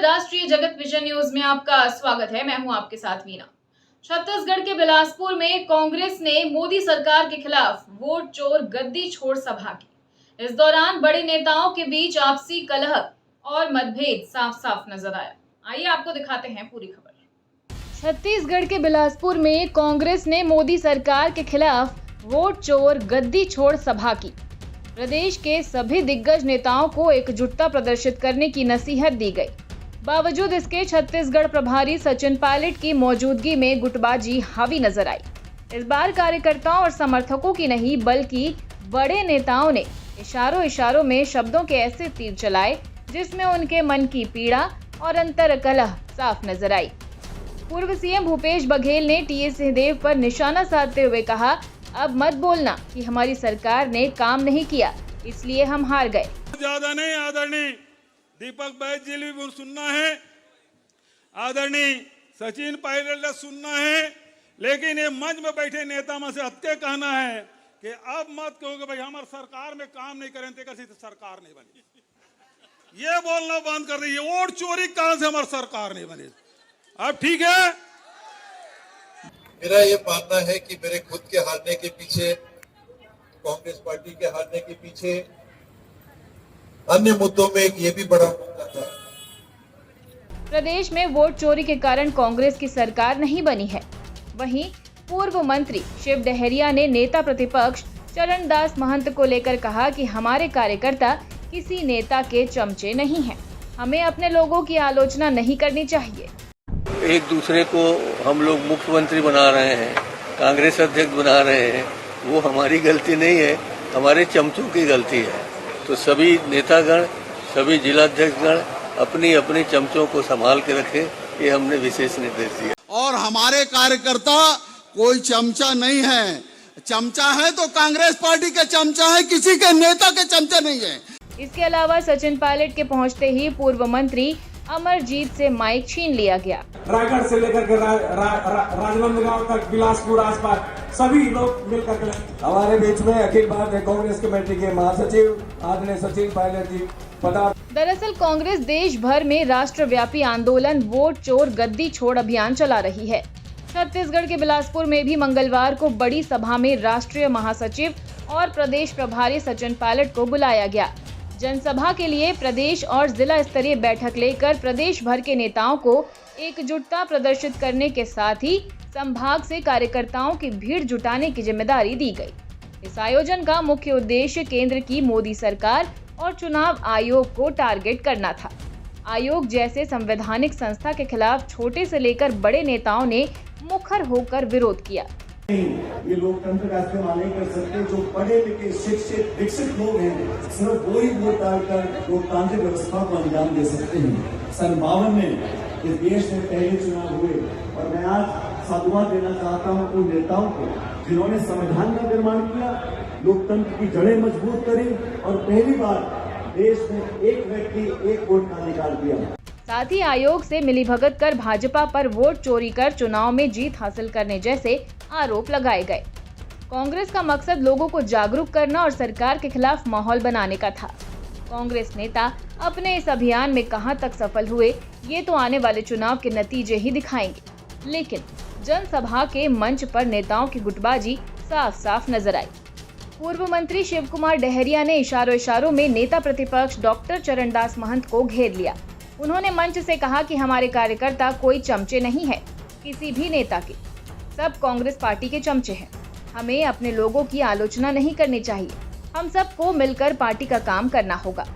राष्ट्रीय जगत vision news में आपका स्वागत है। मैं हूं आपके साथ मीना। छत्तीसगढ़ के बिलासपुर में कांग्रेस ने मोदी सरकार के खिलाफ वोट चोर गद्दी छोड़ सभा की। इस दौरान बड़े नेताओं के बीच आपसी कलह और मतभेद साफ साफ नजर आया। आइए आपको दिखाते हैं पूरी खबर। छत्तीसगढ़ के बिलासपुर में कांग्रेस ने मोदी सरकार के खिलाफ वोट चोर गद्दी छोड़ सभा की। प्रदेश के सभी दिग्गज नेताओं को एकजुटता प्रदर्शित करने की नसीहत दी गई। बावजूद इसके छत्तीसगढ़ प्रभारी सचिन पायलट की मौजूदगी में गुटबाजी हावी नजर आई। इस बार कार्यकर्ताओं और समर्थकों की नहीं बल्कि बड़े नेताओं ने इशारों इशारों में शब्दों के ऐसे तीर चलाए जिसमें उनके मन की पीड़ा और अंतर कलह साफ नजर आई। पूर्व सीएम भूपेश बघेल ने टीएस सिंहदेव पर निशाना साधते हुए कहा, अब मत बोलना कि हमारी सरकार ने काम नहीं किया इसलिए हम हार गए। ज्यादा नहीं, आदरणीय दीपक बैज जी भी सुनना है, आदरणीय सचिन पायलट ने सुनना है, लेकिन ये मंच में बैठे नेता में से हत्या कहना है कि अब मत कहो कि भाई हमारी सरकार में काम नहीं करें तो सरकार नहीं बनी। ये बोलना बंद कर दीजिए। वोट चोरी कहां से हमारी सरकार नहीं बनी। अब ठीक है, मेरा ये मानना है कि मेरे खुद के हारने के पीछे, कांग्रेस पार्टी के हारने के पीछे अन्य मुद्दों में एक ये भी बड़ा मुद्दा था। प्रदेश में वोट चोरी के कारण कांग्रेस की सरकार नहीं बनी है। वहीं पूर्व मंत्री शिव डहरिया ने नेता प्रतिपक्ष चरणदास महंत को लेकर कहा कि हमारे कार्यकर्ता किसी नेता के चमचे नहीं हैं। हमें अपने लोगों की आलोचना नहीं करनी चाहिए। एक दूसरे को हम लोग मुख्यमंत्री बना रहे हैं, कांग्रेस अध्यक्ष बना रहे हैं, वो हमारी गलती नहीं है, हमारे चमचों की गलती है। तो सभी नेतागण, सभी जिलाध्यक्षगण अपनी अपनी चमचों को संभाल के रखें, ये हमने विशेष निर्देश दिया। और हमारे कार्यकर्ता कोई चमचा नहीं है। चमचा है तो कांग्रेस पार्टी के चमचा है, किसी के नेता के चमचा नहीं है। इसके अलावा सचिन पायलट के पहुंचते ही पूर्व मंत्री अमरजीत से माइक छीन लिया गया। रायगढ़ से लेकर के राजनांदगांव तक, बिलासपुर आसपास सभी लोग मिलकर के हमारे बीच में अखिल भारतीय कांग्रेस कमेटी के महासचिव आदरणीय सचिन पायलट जी पधारे। दरअसल कांग्रेस देश भर में राष्ट्रव्यापी आंदोलन वोट चोर गद्दी छोड़ अभियान चला रही है। छत्तीसगढ़ के बिलासपुर में भी मंगलवार को बड़ी सभा में राष्ट्रीय महासचिव और प्रदेश प्रभारी सचिन पायलट को बुलाया गया। जनसभा के लिए प्रदेश और जिला स्तरीय बैठक लेकर प्रदेश भर के नेताओं को एकजुटता प्रदर्शित करने के साथ ही संभाग से कार्यकर्ताओं की भीड़ जुटाने की जिम्मेदारी दी गई। इस आयोजन का मुख्य उद्देश्य केंद्र की मोदी सरकार और चुनाव आयोग को टारगेट करना था। आयोग जैसे संवैधानिक संस्था के खिलाफ छोटे से लेकर बड़े नेताओं ने मुखर होकर विरोध किया। ये लोकतंत्र का इस्तेमाल नहीं कर सकते। जो पढ़े लिखे शिक्षित विकसित लोग हैं, सिर्फ वही वोट डालकर लोकतांत्रिक व्यवस्था को अंजाम दे सकते हैं। सन 52 में इस देश में पहले चुनाव हुए और मैं आज साधुवाद देना चाहता हूँ उन नेताओं को जिन्होंने संविधान का निर्माण किया, लोकतंत्र की जड़ें मजबूत करी और पहली बार देश में एक व्यक्ति एक वोट का अधिकार दिया। साथ ही आयोग से मिलीभगत कर भाजपा पर वोट चोरी कर चुनाव में जीत हासिल करने जैसे आरोप लगाए गए। कांग्रेस का मकसद लोगों को जागरूक करना और सरकार के खिलाफ माहौल बनाने का था। कांग्रेस नेता अपने इस अभियान में कहां तक सफल हुए, ये तो आने वाले चुनाव के नतीजे ही दिखाएंगे। लेकिन जनसभा के मंच पर नेताओं की गुटबाजी साफ साफ नजर आई। पूर्व मंत्री शिव कुमार डहरिया ने इशारों इशारों में नेता प्रतिपक्ष डॉक्टर चरणदास महंत को घेर लिया। उन्होंने मंच से कहा कि हमारे कार्यकर्ता कोई चमचे नहीं है, किसी भी नेता के, सब कांग्रेस पार्टी के चमचे हैं। हमें अपने लोगों की आलोचना नहीं करनी चाहिए। हम सबको मिलकर पार्टी का काम करना होगा।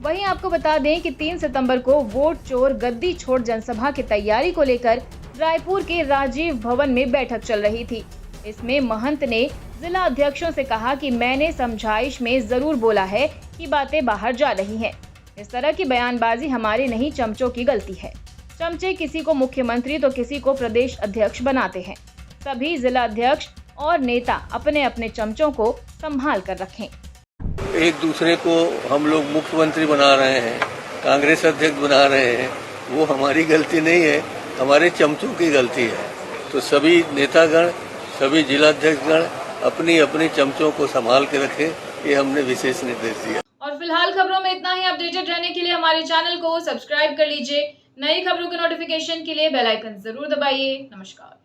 वहीं आपको बता दें कि 3 सितंबर को वोट चोर गद्दी छोड़ जनसभा की तैयारी को लेकर रायपुर के राजीव भवन में बैठक चल रही थी। इसमें महंत ने जिला अध्यक्षों से कहा कि मैंने समझाइश में जरूर बोला है कि बातें बाहर जा रही हैं। इस तरह की बयानबाजी हमारी नहीं, चमचों की गलती है। चमचे किसी को मुख्यमंत्री तो किसी को प्रदेश अध्यक्ष बनाते हैं। सभी जिला अध्यक्ष और नेता अपने अपने चमचों को संभाल कर रखें। एक दूसरे को हम लोग मुख्यमंत्री बना रहे हैं, कांग्रेस अध्यक्ष बना रहे हैं, वो हमारी गलती नहीं है, हमारे चमचों की गलती है। तो सभी नेतागण, सभी जिलाध्यक्षगण अपनी अपनी चमचों को संभाल के रखें, ये हमने विशेष निर्देश दिया। और फिलहाल खबरों में इतना ही। अपडेटेड रहने के लिए हमारे चैनल को सब्सक्राइब कर लीजिए। नई खबरों के नोटिफिकेशन के लिए बेल आइकन जरूर दबाइए। नमस्कार।